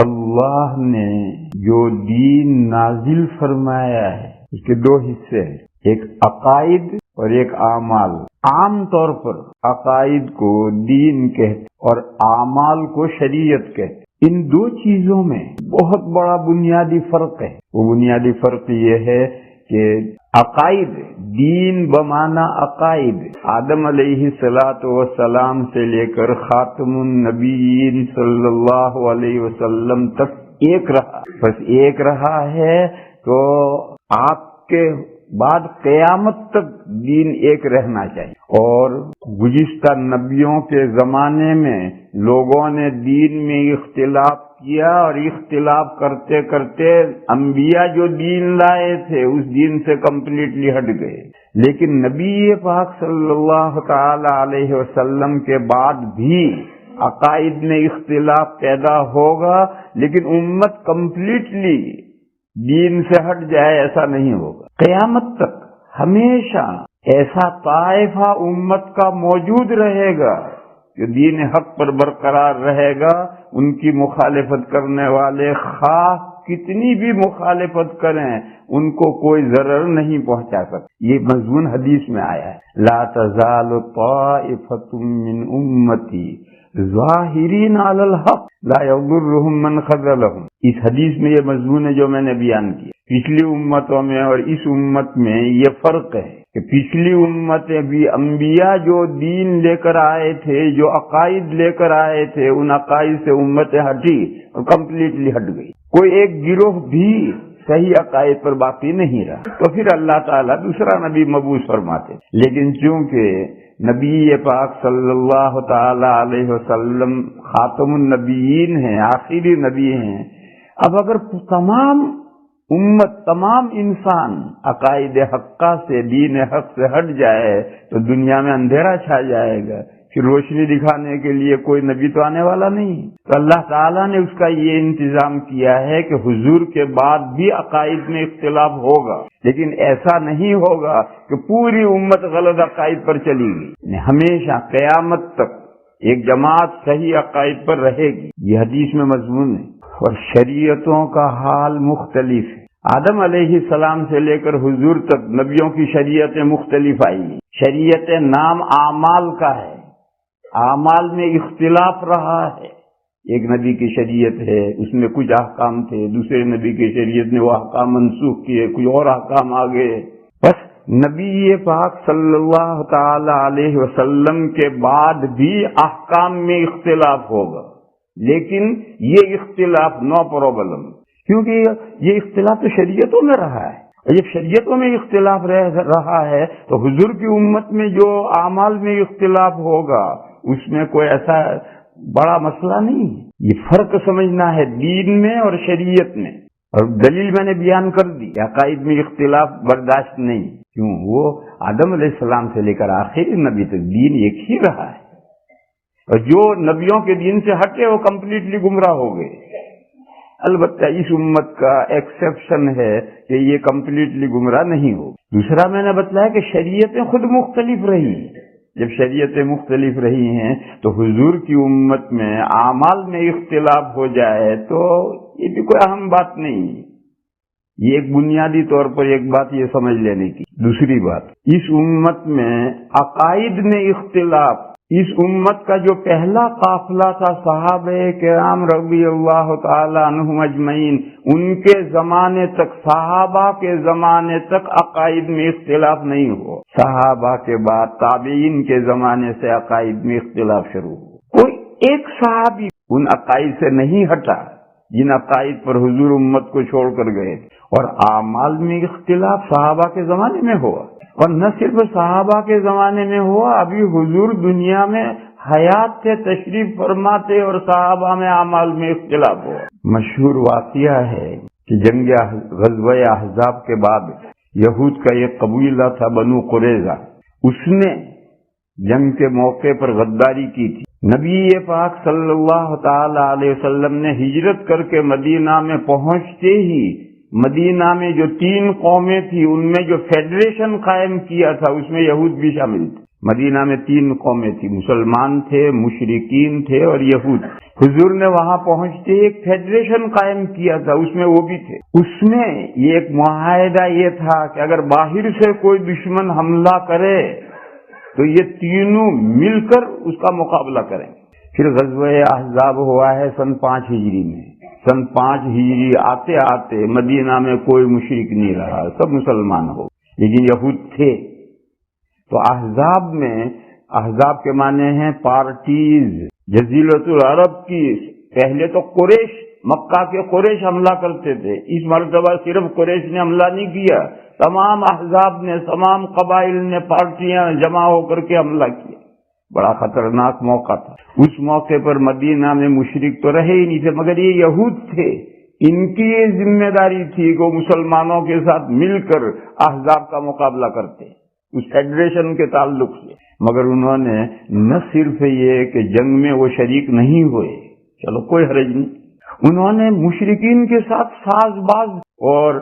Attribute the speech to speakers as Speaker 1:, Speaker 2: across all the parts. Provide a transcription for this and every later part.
Speaker 1: اللہ نے جو دین نازل فرمایا ہے اس کے دو حصے ہیں، ایک عقائد اور ایک اعمال۔ عام طور پر عقائد کو دین کہتے اور اعمال کو شریعت کہتے۔ ان دو چیزوں میں بہت بڑا بنیادی فرق ہے۔ وہ بنیادی فرق یہ ہے کہ عقائد، دین بمعنی عقائد، آدم علیہ السلام سے لے کر خاتم النبیین صلی اللہ علیہ وسلم تک ایک رہا، بس ایک رہا ہے، تو آپ کے بعد قیامت تک دین ایک رہنا چاہیے۔ اور گزشتہ نبیوں کے زمانے میں لوگوں نے دین میں اختلاف کیا، اور اختلاف کرتے کرتے انبیاء جو دین لائے تھے اس دین سے کمپلیٹلی ہٹ گئے۔ لیکن نبی پاک صلی اللہ تعالی علیہ وسلم کے بعد بھی عقائد میں اختلاف پیدا ہوگا، لیکن امت کمپلیٹلی دین سے ہٹ جائے ایسا نہیں ہوگا۔ قیامت تک ہمیشہ ایسا طائفہ امت کا موجود رہے گا جو دین حق پر برقرار رہے گا۔ ان کی مخالفت کرنے والے خواہ کتنی بھی مخالفت کریں ان کو کوئی ضرر نہیں پہنچا سکتے۔ یہ مضمون حدیث میں آیا ہے، لا تزال طائفۃ من امتی ظاہرین علی الحق لا یضرهم من خذلهم۔ اس حدیث میں یہ مضمون ہے جو میں نے بیان کیا۔ پچھلی امتوں میں اور اس امت میں یہ فرق ہے کہ پچھلی امتیں بھی انبیاء جو دین لے کر آئے تھے، جو عقائد لے کر آئے تھے، ان عقائد سے امتیں ہٹی اور کمپلیٹلی ہٹ گئی۔ کوئی ایک گروہ بھی صحیح عقائد پر باقی نہیں رہا، تو پھر اللہ تعالیٰ دوسرا نبی مبعوث فرماتے۔ لیکن چونکہ نبی پاک صلی اللہ تعالی علیہ وسلم خاتم النبیین ہیں، آخری نبی ہیں، اب اگر تمام امت، تمام انسان عقائد حقہ سے، دین حق سے ہٹ جائے تو دنیا میں اندھیرا چھا جائے گا، پھر روشنی دکھانے کے لیے کوئی نبی تو آنے والا نہیں۔ تو اللہ تعالیٰ نے اس کا یہ انتظام کیا ہے کہ حضور کے بعد بھی عقائد میں اختلاف ہوگا، لیکن ایسا نہیں ہوگا کہ پوری امت غلط عقائد پر چلی گئی۔ ہمیشہ قیامت تک ایک جماعت صحیح عقائد پر رہے گی، یہ حدیث میں مضمون ہے۔ اور شریعتوں کا حال مختلف ہے۔ آدم علیہ السلام سے لے کر حضور تک نبیوں کی شریعتیں مختلف آئی ہیں۔ شریعت نام اعمال کا ہے، اعمال میں اختلاف رہا ہے۔ ایک نبی کی شریعت ہے، اس میں کچھ احکام تھے، دوسرے نبی کی شریعت نے وہ احکام منسوخ کیے، کچھ اور احکام آ گئے۔ بس نبی پاک صلی اللہ تعالی علیہ وسلم کے بعد بھی احکام میں اختلاف ہوگا، لیکن یہ اختلاف نو پرابلم، کیونکہ یہ اختلاف تو شریعتوں میں رہا ہے، اور جب شریعتوں میں اختلاف رہا ہے تو حضور کی امت میں جو اعمال میں اختلاف ہوگا اس میں کوئی ایسا بڑا مسئلہ نہیں ہے۔ یہ فرق سمجھنا ہے دین میں اور شریعت میں، اور دلیل میں نے بیان کر دی۔ عقائد میں اختلاف برداشت نہیں، کیوں؟ وہ آدم علیہ السلام سے لے کر آخری نبی تک دین ایک ہی رہا ہے، اور جو نبیوں کے دین سے ہٹے وہ کمپلیٹلی گمراہ ہو گئے۔ البتہ اس امت کا ایکسیپشن ہے کہ یہ کمپلیٹلی گمراہ نہیں ہو۔ دوسرا میں نے بتلایا کہ شریعتیں خود مختلف رہی، جب شریعتیں مختلف رہی ہیں تو حضور کی امت میں اعمال میں اختلاف ہو جائے تو یہ بھی کوئی اہم بات نہیں۔ یہ ایک بنیادی طور پر ایک بات یہ سمجھ لینے کی۔ دوسری بات، اس امت میں عقائد میں اختلاف، اس امت کا جو پہلا قافلہ تھا صحابہ کرام رضی اللہ تعالی عنہم اجمعین، ان کے زمانے تک، صحابہ کے زمانے تک عقائد میں اختلاف نہیں ہوا۔ صحابہ کے بعد تابعین کے زمانے سے عقائد میں اختلاف شروع ہوا۔ کوئی ایک صحابی ان عقائد سے نہیں ہٹا جن عقائد پر حضور امت کو چھوڑ کر گئے، اور اعمال میں اختلاف صحابہ کے زمانے میں ہوا، اور نہ صرف صحابہ کے زمانے میں ہوا، ابھی حضور دنیا میں حیات سے تشریف فرماتے اور صحابہ میں اعمال میں اختلاف ہوا۔ مشہور واقعہ ہے کہ جنگ غزوہ احزاب کے بعد یہود کا ایک قبیلہ تھا بنو قریظہ، اس نے جنگ کے موقع پر غداری کی تھی۔ نبی پاک صلی اللہ تعالی علیہ وسلم نے ہجرت کر کے مدینہ میں پہنچتے ہی مدینہ میں جو 3 قومیں تھی ان میں جو فیڈریشن قائم کیا تھا اس میں یہود بھی شامل تھے۔ مدینہ میں 3 قومیں تھی، مسلمان تھے، مشرکین تھے اور یہود۔ حضور نے وہاں پہنچتے ایک فیڈریشن قائم کیا تھا، اس میں وہ بھی تھے۔ اس میں یہ ایک معاہدہ یہ تھا کہ اگر باہر سے کوئی دشمن حملہ کرے تو یہ تینوں مل کر اس کا مقابلہ کریں۔ پھر غزوہ احزاب ہوا ہے سن 5 ہجری میں۔ سن 5 ہجری آتے آتے مدینہ میں کوئی مشرک نہیں رہا، سب مسلمان ہو، لیکن یہود تھے۔ تو احزاب میں، احزاب کے معنی ہیں پارٹیز، جزیرۃ العرب کی۔ پہلے تو قریش، مکہ کے قریش حملہ کرتے تھے، اس مرتبہ صرف قریش نے حملہ نہیں کیا، تمام احزاب نے، تمام قبائل نے، پارٹیاں جمع ہو کر کے حملہ کیا۔ بڑا خطرناک موقع تھا۔ اس موقع پر مدینہ میں مشرک تو رہے ہی نہیں تھے، مگر یہ یہود تھے، ان کی یہ ذمہ داری تھی کہ وہ مسلمانوں کے ساتھ مل کر احزاب کا مقابلہ کرتے اس فیڈریشن کے تعلق سے۔ مگر انہوں نے نہ صرف یہ کہ جنگ میں وہ شریک نہیں ہوئے، چلو کوئی حرج نہیں، انہوں نے مشرکین کے ساتھ ساز باز اور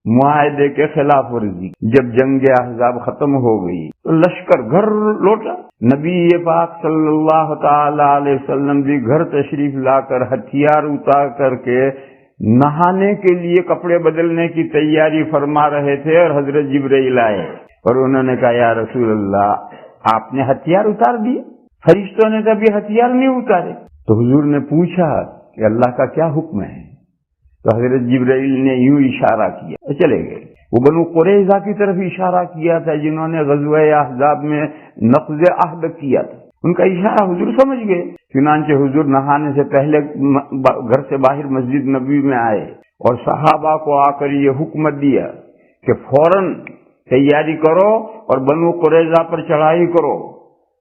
Speaker 1: معاہدے کے خلاف ورزی۔ جب جنگ احزاب ختم ہو گئی تو لشکر گھر لوٹا۔ نبی پاک صلی اللہ تعالی علیہ وسلم بھی گھر تشریف لا کر ہتھیار اتار کر کے نہانے کے لیے کپڑے بدلنے کی تیاری فرما رہے تھے، اور حضرت جبرائیل آئے اور انہوں نے کہا یا رسول اللہ آپ نے ہتھیار اتار دیے؟ فرشتوں نے کبھی ہتھیار نہیں اتارے۔ تو حضور نے پوچھا کہ اللہ کا کیا حکم ہے؟ تو حضرت جبرائیل نے یوں اشارہ کیا، چلے گئے۔ وہ بنو قریظہ کی طرف اشارہ کیا تھا جنہوں نے غزوہ احزاب میں نقض عہد کیا تھا، ان کا اشارہ حضور سمجھ گئے۔ چنانچہ حضور نہانے سے پہلے گھر سے باہر مسجد نبوی میں آئے اور صحابہ کو آ کر یہ حکم دیا کہ فوراً تیاری کرو اور بنو قریظہ پر چڑھائی کرو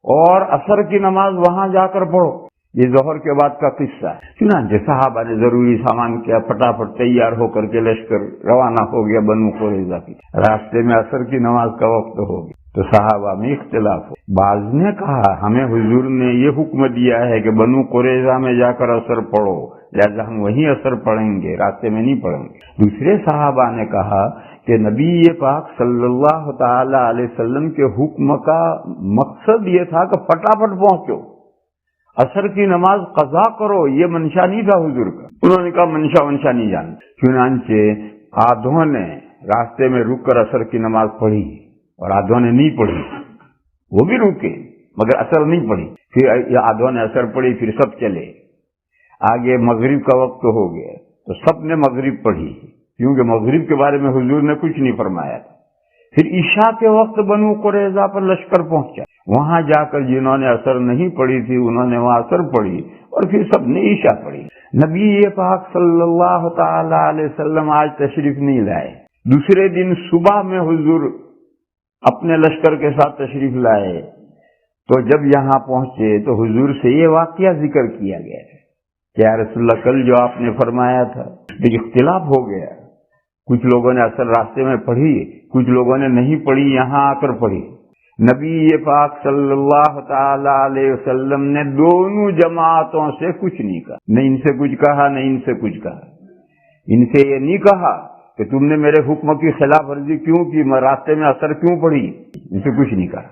Speaker 1: اور عصر کی نماز وہاں جا کر پڑھو۔ یہ ظہر کے بعد کا قصہ ہے۔ چنانچہ صحابہ نے ضروری سامان کیا، پھٹافٹ تیار ہو کر کے لشکر روانہ ہو گیا بنو قریظہ کی۔ راستے میں عصر کی نماز کا وقت ہو گیا تو صحابہ میں اختلاف ہو۔ بعض نے کہا ہمیں حضور نے یہ حکم دیا ہے کہ بنو قریظہ میں جا کر عصر پڑھو، لہذا ہم وہیں عصر پڑھیں گے، راستے میں نہیں پڑھیں گے۔ دوسرے صحابہ نے کہا کہ نبی پاک صلی اللہ تعالی علیہ وسلم کے حکم کا مقصد یہ تھا کہ فٹافٹ پہنچو، عصر کی نماز قضا کرو، یہ منشا نہیں تھا حضور کا۔ انہوں نے کہا منشا نہیں جانتے۔ چنانچہ آدھوں نے راستے میں رک کر عصر کی نماز پڑھی اور آدھوں نے نہیں پڑھی، وہ بھی رکے مگر عصر نہیں پڑھی۔ پھر آدھوں نے عصر پڑھی، پھر سب چلے۔ آگے مغرب کا وقت ہو گیا تو سب نے مغرب پڑھی، کیونکہ مغرب کے بارے میں حضور نے کچھ نہیں فرمایا تھا۔ پھر عشاء کے وقت بنو قریظہ پر لشکر پہنچا، وہاں جا کر جنہوں نے عصر نہیں پڑھی تھی انہوں نے وہاں عصر پڑھی اور پھر سب نے عشاء پڑھی۔ نبی پاک صلی اللہ تعالی علیہ وسلم آج تشریف نہیں لائے۔ دوسرے دن صبح میں حضور اپنے لشکر کے ساتھ تشریف لائے تو جب یہاں پہنچے تو حضور سے یہ واقعہ ذکر کیا گیا کہ یا رسول اللہ کل جو آپ نے فرمایا تھا ایک اختلاف ہو گیا، کچھ لوگوں نے عصر راستے میں پڑھی، کچھ لوگوں نے نہیں پڑھی، یہاں آ کر پڑھی۔ نبی پاک صلی اللہ تعالی علیہ وسلم نے دونوں جماعتوں سے کچھ نہیں کہا، نہ ان سے کچھ کہا نہ ان سے کچھ کہا۔ ان سے یہ نہیں کہا کہ تم نے میرے حکم کی خلاف ورزی کیوں کی، میں راستے میں عصر کیوں پڑھی، ان سے کچھ نہیں کہا۔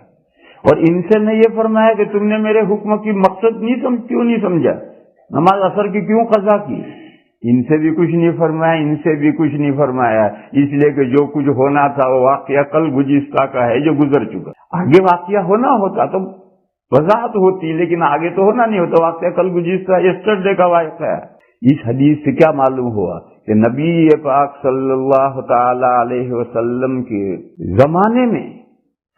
Speaker 1: اور ان سے نے یہ فرمایا کہ تم نے میرے حکم کی مقصد کیوں نہیں سمجھا، نماز عصر کی کیوں قضا کی، ان سے بھی کچھ نہیں فرمایا، ان سے بھی کچھ نہیں فرمایا، اس لیے کہ جو کچھ ہونا تھا وہ واقعہ کل گزشتہ کا ہے جو گزر چکا۔ آگے واقعہ ہونا ہوتا تو وضاحت ہوتی، لیکن آگے تو ہونا نہیں ہوتا، واقعہ کل گزشتہ یسٹرڈے کا واقعہ ہے۔ اس حدیث سے کیا معلوم ہوا کہ نبی پاک صلی اللہ تعالی علیہ وسلم کے زمانے میں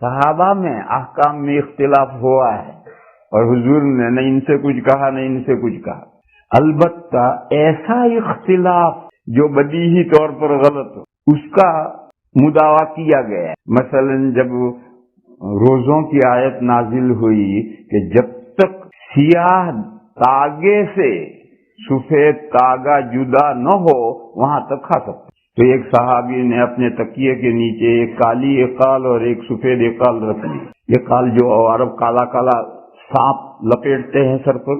Speaker 1: صحابہ میں احکام میں اختلاف ہوا ہے اور حضور نے نہ ان سے کچھ کہا نہ ان سے کچھ کہا۔ البتہ ایسا اختلاف جو بدیہی طور پر غلط ہو اس کا مداوا کیا گیا ہے۔ مثلا جب روزوں کی آیت نازل ہوئی کہ جب تک سیاہ تاگے سے سفید تاگا جدا نہ ہو وہاں تک کھا سکتے، تو ایک صحابی نے اپنے تکیے کے نیچے ایک کالی اقال اور ایک سفید اقال رکھ لی۔ اقال جو عرب کالا کالا سانپ لپیٹتے ہیں سر پر،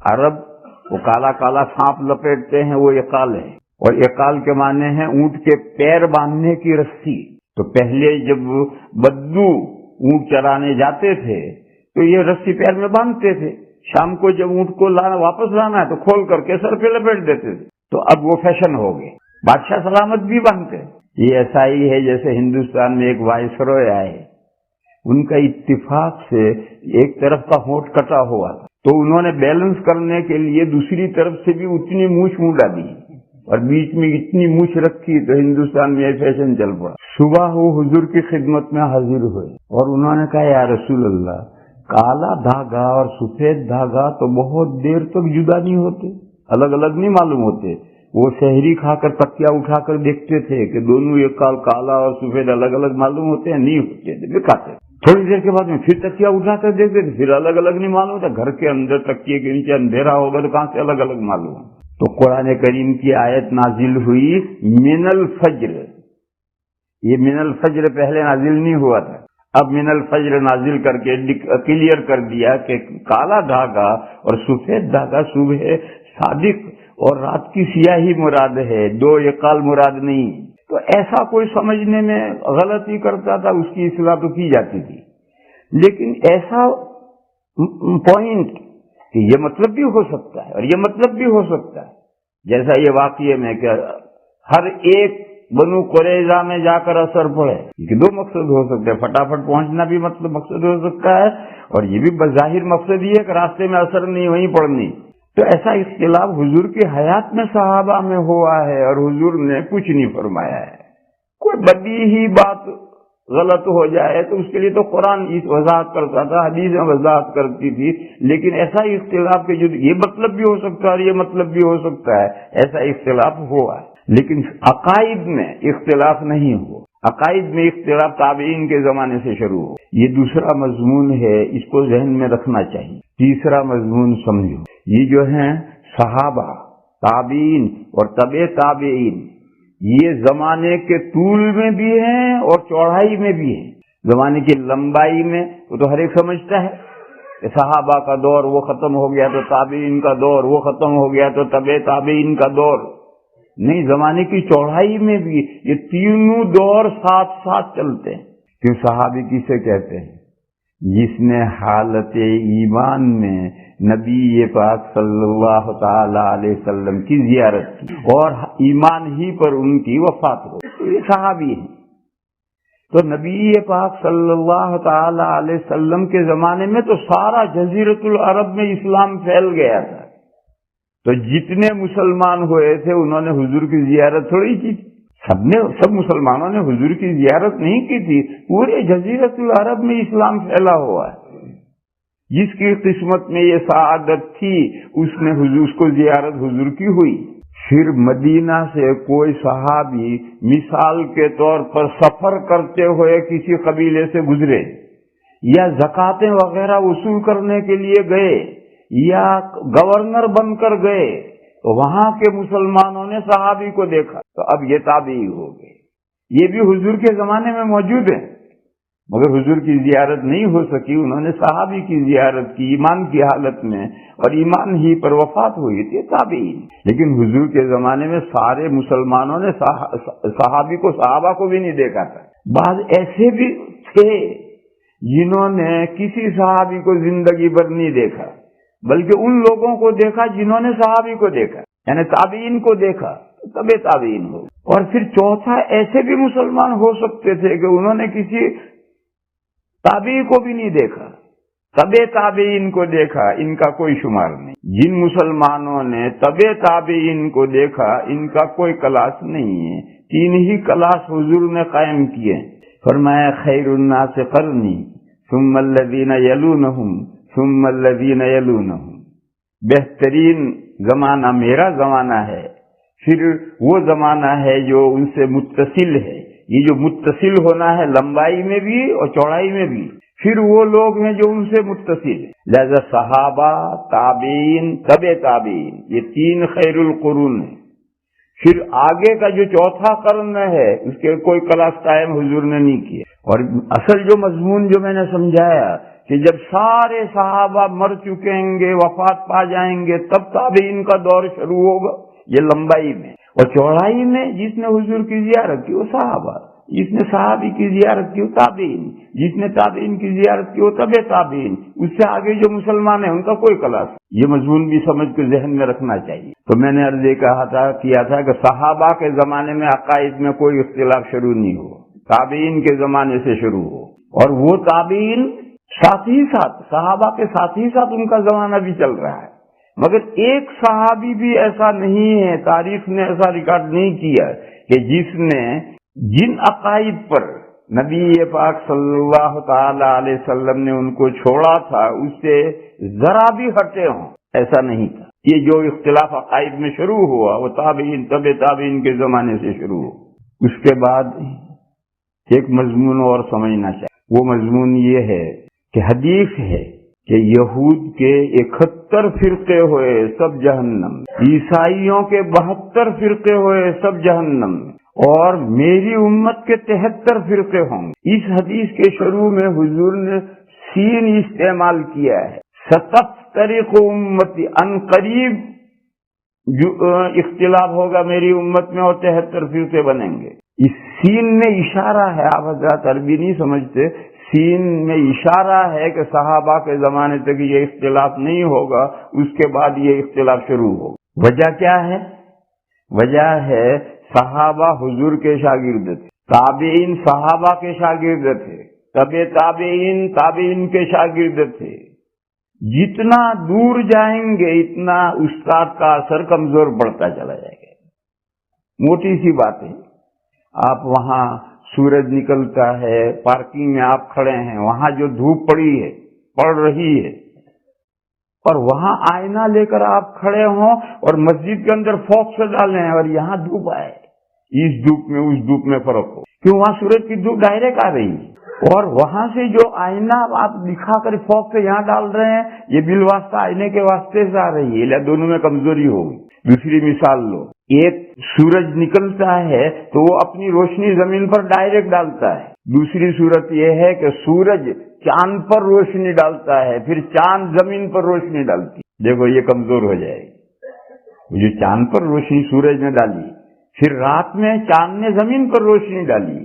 Speaker 1: عرب وہ کالا کالا سانپ لپیٹتے ہیں، وہ اقال ہے، اور اقال کے معنی ہے اونٹ کے پیر باندھنے کی رسی۔ تو پہلے جب بدو اونٹ چرانے جاتے تھے تو یہ رسی پیر میں باندھتے تھے، شام کو جب اونٹ کو واپس لانا ہے تو کھول کر کے سر پہ لپیٹ دیتے تھے، تو اب وہ فیشن ہو گئے۔ بادشاہ سلامت بھی باندھتے۔ یہ ایسا ہی ہے جیسے ہندوستان میں ایک وائسرائے آئے، ان کا اتفاق سے ایک طرف کا ہونٹ کٹا ہوا تھا، تو انہوں نے بیلنس کرنے کے لیے دوسری طرف سے بھی اتنی مونچھ مونڈا دی اور بیچ میں اتنی مونچھ رکھی، تو ہندوستان میں یہ فیشن چل پڑا۔ صبح وہ حضور کی خدمت میں حاضر ہوئے اور انہوں نے کہا یا رسول اللہ، کالا دھاگا اور سفید دھاگا تو بہت دیر تک جدا نہیں ہوتے، الگ الگ نہیں معلوم ہوتے۔ وہ شہری کھا کر تکیا اٹھا کر دیکھتے تھے کہ دونوں ایک کالا اور سفید الگ الگ معلوم ہوتے ہیں، نہیں ہوتے تھے، دکھاتے۔ تھوڑی دیر کے بعد میں پھر تکیا اٹھا کر دیکھتے تھے، پھر الگ الگ نہیں معلوم ہوتا۔ گھر کے اندر تکیے کے نیچے اندھیرا ہوگا تو کہاں سے الگ الگ معلوم ہے؟ تو قرآن کریم کی آیت نازل ہوئی من الفجر۔ یہ من الفجر پہلے نازل نہیں ہوا تھا، اب من الفجر نازل کر کے کلیئر کر دیا کہ کالا دھاگا اور سفید دھاگا صبح صادق اور رات کی سیاہی مراد ہے، دو یکال مراد نہیں۔ تو ایسا کوئی سمجھنے میں غلطی کرتا تھا، اس کی اصلاح تو کی جاتی تھی، لیکن ایسا پوائنٹ کہ یہ مطلب بھی ہو سکتا ہے اور یہ مطلب بھی ہو سکتا ہے، جیسا یہ واقعے میں کہ ہر ایک بنو قریظہ میں جا کر اثر پڑے، کہ دو مقصد ہو سکتے ہیں، فٹافٹ پہنچنا بھی مقصد ہو سکتا ہے، اور یہ بھی بظاہر مقصد یہ ہے کہ راستے میں اثر نہیں وہیں پڑنی۔ تو ایسا اختلاف حضور کی حیات میں صحابہ میں ہوا ہے اور حضور نے کچھ نہیں فرمایا ہے۔ کوئی بدیہی بات غلط ہو جائے تو اس کے لیے تو قرآن وضاحت کرتا تھا، حدیثیں وضاحت کرتی تھی، لیکن ایسا اختلاف کہ جو یہ مطلب بھی ہو سکتا ہے اور یہ مطلب بھی ہو سکتا ہے، ایسا اختلاف ہوا ہے، لیکن عقائد میں اختلاف نہیں ہوا۔ عقائد میں اختلاف تابعین کے زمانے سے شروع ہو۔ یہ دوسرا مضمون ہے، اس کو ذہن میں رکھنا چاہیے۔ تیسرا مضمون سمجھو، یہ جو ہیں صحابہ، تابعین اور تبع تابعین، یہ زمانے کے طول میں بھی ہیں اور چوڑائی میں بھی ہیں۔ زمانے کی لمبائی میں وہ تو ہر ایک سمجھتا ہے کہ صحابہ کا دور وہ ختم ہو گیا تو تابعین کا دور وہ ختم ہو گیا تو تبع تابعین کا دور نہیں، زمانے کی چوڑائی میں بھی یہ تینوں دور ساتھ ساتھ چلتے ہیں۔ کیوں صحابی کسے کہتے ہیں؟ جس نے حالت ایمان میں نبی پاک صلی اللہ تعالی علیہ وسلم کی زیارت کی اور ایمان ہی پر ان کی وفات ہو، تو یہ صحابی ہیں۔ تو نبی پاک صلی اللہ تعالی علیہ وسلم کے زمانے میں تو سارا جزیرۃ العرب میں اسلام پھیل گیا تھا، تو جتنے مسلمان ہوئے تھے انہوں نے حضور کی زیارت تھوڑی کی، سب مسلمانوں نے حضور کی زیارت نہیں کی تھی، پورے جزیرۃ العرب میں اسلام پھیلا ہوا ہے۔ جس کی قسمت میں یہ سعادت تھی اس کو زیارت حضور کی ہوئی۔ پھر مدینہ سے کوئی صحابی مثال کے طور پر سفر کرتے ہوئے کسی قبیلے سے گزرے یا زکاتیں وغیرہ وصول کرنے کے لیے گئے یا گورنر بن کر گئے، تو وہاں کے مسلمانوں نے صحابی کو دیکھا تو اب یہ تابعی ہو گئے۔ یہ بھی حضور کے زمانے میں موجود ہیں، مگر حضور کی زیارت نہیں ہو سکی، انہوں نے صحابی کی زیارت کی ایمان کی حالت میں اور ایمان ہی پر وفات ہوئی تھی، تابعین۔ لیکن حضور کے زمانے میں سارے مسلمانوں نے صحابی کو صحابہ کو بھی نہیں دیکھا تھا۔ بعض ایسے بھی تھے جنہوں نے کسی صحابی کو زندگی بھر نہیں دیکھا، بلکہ ان لوگوں کو دیکھا جنہوں نے صحابی کو دیکھا، یعنی تابعین کو دیکھا، تبع تابعین ہو۔ اور پھر چوتھا، ایسے بھی مسلمان ہو سکتے تھے کہ انہوں نے کسی تابعی کو بھی نہیں دیکھا، تبع تابعین کو دیکھا، ان کا کوئی شمار نہیں۔ جن مسلمانوں نے تبع تابعین کو دیکھا ان کا کوئی کلاس نہیں ہے، تین ہی کلاس حضور نے قائم کیے۔ فرمایا خیر الناس قرنی ثم الذین یلونہم ثم الذین یلونہم، بہترین زمانہ میرا زمانہ ہے، پھر وہ زمانہ ہے جو ان سے متصل ہے۔ یہ جو متصل ہونا ہے لمبائی میں بھی اور چوڑائی میں بھی، پھر وہ لوگ ہیں جو ان سے متصل ہیں۔ لہذا صحابہ، تابعین، تبع تابعین، یہ تین خیر القرون ہیں۔ پھر آگے کا جو چوتھا قرن ہے اس کے کوئی کلاس قائم حضور نے نہیں کیا۔ اور اصل جو مضمون جو میں نے سمجھایا کہ جب سارے صحابہ مر چکیں گے، وفات پا جائیں گے، تب تابعین کا دور شروع ہوگا، یہ لمبائی میں۔ اور چوڑائی میں جس نے حضور کی زیارت کی وہ صحابہ، جس نے صحابی کی زیارت کی وہ تابعین، جس نے تابعین کی زیارت کی وہ تبع تابعین، اس سے آگے جو مسلمان ہیں ان کا کوئی کلاس۔ یہ مضمون بھی سمجھ کے ذہن میں رکھنا چاہیے۔ تو میں نے عرض کیا تھا کہ صحابہ کے زمانے میں عقائد میں کوئی اختلاف شروع نہیں ہو، تابعین کے زمانے سے شروع ہو، اور وہ تابعین ساتھ ہی ساتھ صحابہ کے ساتھ ہی ساتھ ان کا زمانہ بھی چل رہا ہے، مگر ایک صحابی بھی ایسا نہیں ہے، تاریخ نے ایسا ریکارڈ نہیں کیا کہ جس نے جن عقائد پر نبی پاک صلی اللہ تعالی علیہ وسلم نے ان کو چھوڑا تھا اس سے ذرا بھی ہٹے ہوں، ایسا نہیں تھا۔ یہ جو اختلاف عقائد میں شروع ہوا وہ تابعین تبع تابعین کے زمانے سے شروع ہوا۔ اس کے بعد ایک مضمون اور سمجھنا چاہیے، وہ مضمون یہ ہے کہ حدیث ہے کہ یہود کے 71 فرقے ہوئے سب جہنم، عیسائیوں کے 72 فرقے ہوئے سب جہنم، اور میری امت کے 73 فرقے ہوں گے۔ اس حدیث کے شروع میں حضور نے سین استعمال کیا ہے، ستفترق امتی، ان قریب جو اختلاف ہوگا میری امت میں اور 73 فرقے بنیں گے۔ اس سین میں اشارہ ہے، آپ حضرات عربی نہیں سمجھتے، سین میں اشارہ ہے کہ صحابہ کے زمانے تک یہ اختلاف نہیں ہوگا، اس کے بعد یہ اختلاف شروع ہوگا۔ وجہ کیا ہے؟ وجہ ہے صحابہ حضور کے شاگرد تھے، تابعین صحابہ کے شاگرد تھے، تبع تابعین تابعین کے شاگرد تھے۔ جتنا دور جائیں گے اتنا استاد کا اثر کمزور پڑتا چلا جائے گا۔ موٹی سی بات ہے، آپ وہاں سورج نکلتا ہے، پارکنگ میں آپ کھڑے ہیں، وہاں جو دھوپ پڑ رہی ہے، اور وہاں آئینہ لے کر آپ کھڑے ہوں اور مسجد کے اندر فوق سے ڈالیں اور یہاں دھوپ آئے، اس دھوپ میں اس دھوپ میں فرق ہو، کیوں؟ وہاں سورج کی دھوپ ڈائریکٹ آ رہی ہے، اور وہاں سے جو آئینہ آپ دکھا کر فوق سے یہاں ڈال رہے ہیں یہ بالواسطہ آئینے کے واسطے سے آ رہی ہے، دونوں میں کمزوری ہوگی۔ دوسری مثال لو، ایک سورج نکلتا ہے تو وہ اپنی روشنی زمین پر ڈائریکٹ ڈالتا ہے، دوسری صورت یہ ہے کہ سورج چاند پر روشنی ڈالتا ہے، پھر چاند زمین پر روشنی ڈالتی ہے۔ دیکھو یہ کمزور ہو جائے گی، جو چاند پر روشنی سورج نے ڈالی، پھر رات میں چاند نے زمین پر روشنی ڈالی،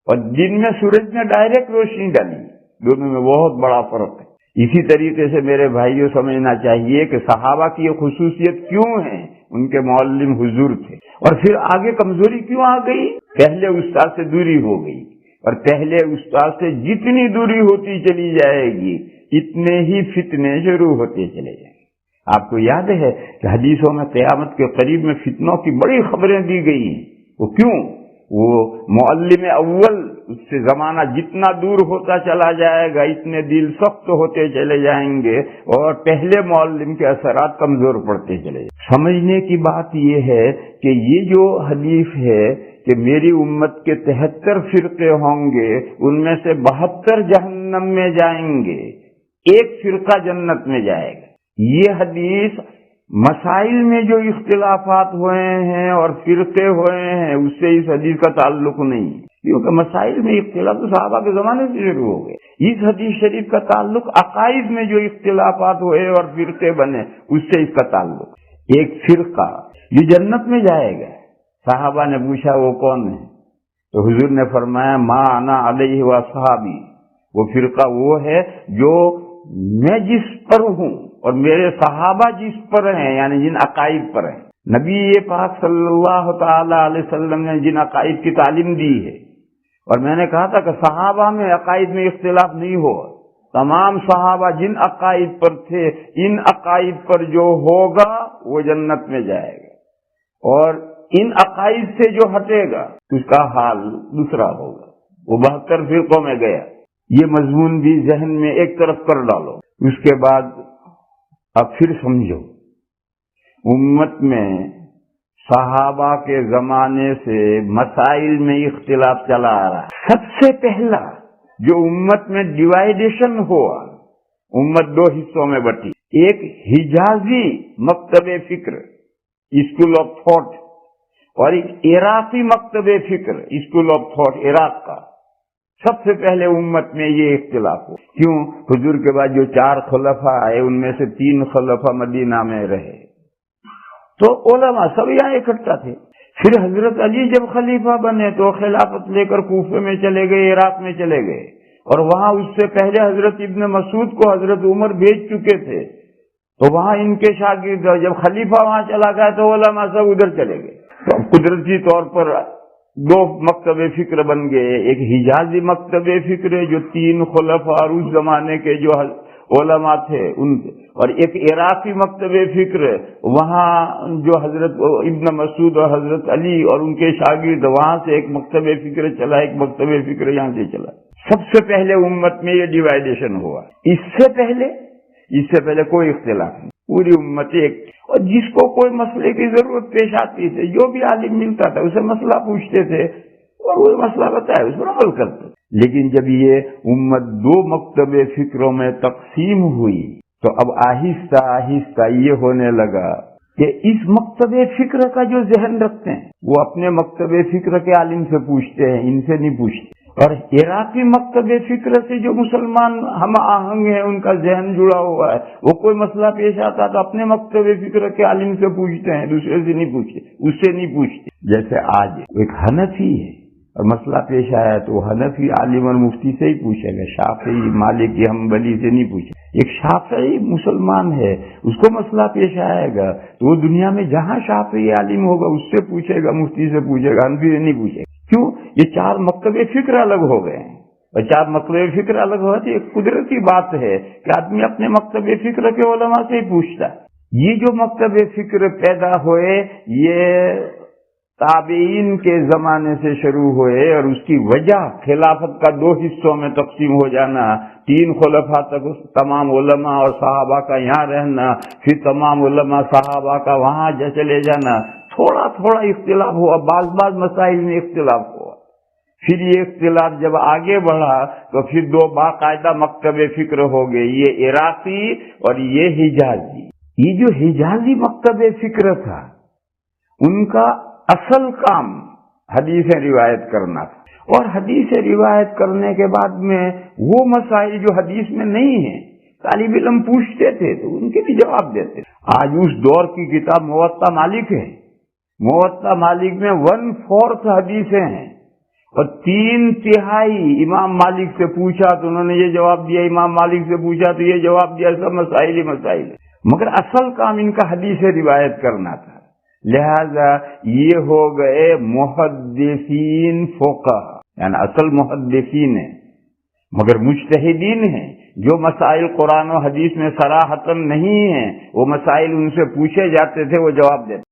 Speaker 1: اور دن میں سورج نے ڈائریکٹ روشنی ڈالی، دونوں میں بہت بڑا فرق ہے۔ اسی طریقے سے میرے بھائیوں سمجھنا چاہیے کہ صحابہ کی یہ خصوصیت کیوں ہے، ان کے معلم حضور تھے، اور پھر آگے کمزوری کیوں آ گئی؟ پہلے استاد سے دوری ہو گئی، اور پہلے استاد سے جتنی دوری ہوتی چلی جائے گی اتنے ہی فتنے شروع ہوتے چلے جائیں گے۔ آپ کو یاد ہے کہ حدیثوں میں قیامت کے قریب میں فتنوں کی بڑی خبریں دی گئی ہیں، وہ کیوں؟ وہ معلم اول، اس سے زمانہ جتنا دور ہوتا چلا جائے گا اتنے دل سخت ہوتے چلے جائیں گے، اور پہلے معلم کے اثرات کمزور پڑتے چلے جائیں گے۔ سمجھنے کی بات یہ ہے کہ یہ جو حدیث ہے کہ میری امت کے 73 فرقے ہوں گے، ان میں سے 72 جہنم میں جائیں گے، ایک فرقہ جنت میں جائے گا، یہ حدیث مسائل میں جو اختلافات ہوئے ہیں اور فرقے ہوئے ہیں اس سے اس حدیث کا تعلق نہیں، کیونکہ مسائل میں اختلاف تو صحابہ کے زمانے سے شروع ہو گئے۔ اس حدیث شریف کا تعلق عقائد میں جو اختلافات ہوئے اور فرقے بنے اس سے اس کا تعلق۔ ایک فرقہ یہ جنت میں جائے گا، صحابہ نے پوچھا وہ کون ہے؟ تو حضور نے فرمایا ما انا علیہ و صحابی، وہ فرقہ وہ ہے جو میں جس پر ہوں اور میرے صحابہ جس پر ہیں، یعنی جن عقائد پر ہیں۔ نبی پاک صلی اللہ تعالی علیہ وسلم نے جن عقائد کی تعلیم دی ہے، اور میں نے کہا تھا کہ صحابہ میں عقائد میں اختلاف نہیں ہوا، تمام صحابہ جن عقائد پر تھے ان عقائد پر جو ہوگا وہ جنت میں جائے گا، اور ان عقائد سے جو ہٹے گا اس کا حال دوسرا ہوگا، وہ 72 فرقوں میں گیا۔ یہ مضمون بھی ذہن میں ایک طرف کر ڈالو۔ اس کے بعد اب پھر سمجھو، امت میں صحابہ کے زمانے سے مسائل میں اختلاف چلا آ رہا ہے۔ سب سے پہلا جو امت میں ڈیوائیڈیشن ہوا، امت 2 حصوں میں بٹی، ایک حجازی مکتب فکر اسکول آف تھاٹ، اور ایک عراقی مکتب فکر اسکول آف تھاٹ عراق کا۔ سب سے پہلے امت میں یہ اختلاف ہو، کیوں؟ حضور کے بعد جو 4 خلفاء آئے ان میں سے 3 خلفاء مدینہ میں رہے، تو علماء سب یہاں اکٹھا تھے، پھر حضرت علی جب خلیفہ بنے تو خلافت لے کر کوفے میں چلے گئے، عراق میں چلے گئے، اور وہاں اس سے پہلے حضرت ابن مسعود کو حضرت عمر بھیج چکے تھے، تو وہاں ان کے شاگرد جب خلیفہ وہاں چلا گیا تو علماء سب ادھر چلے گئے، تو اب قدرتی طور پر دو مکتب فکر بن گئے، ایک حجازی مکتب فکر جو 3 خلفاء اور اس زمانے کے جو علماء تھے ان، اور ایک عراقی مکتب فکر، وہاں جو حضرت ابن مسعود اور حضرت علی اور ان کے شاگرد، وہاں سے ایک مکتب فکر چلا، ایک مکتب فکر یہاں سے چلا۔ سب سے پہلے امت میں یہ ڈیوائیڈیشن ہوا، اس سے پہلے کوئی اختلاف نہیں، پوری امت ایک، اور جس کو کوئی مسئلے کی ضرورت پیش آتی تھی، جو بھی عالم ملتا تھا اسے مسئلہ پوچھتے تھے اور وہ مسئلہ بتایا، اس پر عمل کرتے۔ لیکن جب یہ امت 2 مکتب فکروں میں تقسیم ہوئی تو اب آہستہ آہستہ یہ ہونے لگا کہ اس مکتب فکر کا جو ذہن رکھتے ہیں وہ اپنے مکتب فکر کے عالم سے پوچھتے ہیں، ان سے نہیں پوچھتے، اور عراقی مکتب فکر سے جو مسلمان ہم آہنگ ہیں، ان کا ذہن جڑا ہوا ہے، وہ کوئی مسئلہ پیش آتا تو اپنے مکتب فکر کے عالم سے پوچھتے ہیں، دوسرے سے نہیں پوچھتے، اس سے نہیں پوچھتے۔ جیسے آج ایک حنفی ہے اور مسئلہ پیش آیا تو حنفی عالم اور مفتی سے ہی پوچھے گا، شافعی مالکی حنبلی سے نہیں پوچھے۔ ایک شافعی مسلمان ہے، اس کو مسئلہ پیش آئے گا تو وہ دنیا میں جہاں شافعی عالم ہوگا اس سے پوچھے گا، مفتی سے پوچھے گا، حنفی سے نہیں پوچھے گا۔ کیوں؟ یہ 4 مکتب فکر الگ ہو گئے ہیں، اور 4 مکتب فکر الگ ہو گئے، ایک قدرتی بات ہے کہ آدمی اپنے مکتب فکر کے علماء سے ہی پوچھتا ہے۔ یہ جو مکتب فکر پیدا ہوئے یہ تابعین کے زمانے سے شروع ہوئے، اور اس کی وجہ خلافت کا 2 حصوں میں تقسیم ہو جانا، 3 خلفاء تک تمام علماء اور صحابہ کا یہاں رہنا، پھر تمام علماء صحابہ کا وہاں چلے جانا، تھوڑا تھوڑا اختلاف ہوا، بعض مسائل میں اختلاف ہوا، پھر یہ اختلاف جب آگے بڑھا تو پھر 2 باقاعدہ مکتب فکر ہو گئے، یہ عراقی اور یہ حجازی۔ یہ جو حجازی مکتب فکر تھا ان کا اصل کام حدیث روایت کرنا تھا، اور حدیث روایت کرنے کے بعد میں وہ مسائل جو حدیث میں نہیں ہیں طالب علم پوچھتے تھے تو ان کے بھی جواب دیتے۔ آج اس دور کی کتاب موطا مالک ہے، موطا مالک میں 1/4 حدیثیں ہیں، اور 3/3 امام مالک سے پوچھا تو انہوں نے یہ جواب دیا، امام مالک سے پوچھا تو یہ جواب دیا، سب مسائل ہی مسائل، مگر اصل کام ان کا حدیث روایت کرنا تھا۔ لہذا یہ ہو گئے محدثین فقہ، یعنی اصل محدثین ہیں مگر مجتہدین ہیں، جو مسائل قرآن و حدیث میں صراحتاً نہیں ہیں وہ مسائل ان سے پوچھے جاتے تھے وہ جواب دیتے۔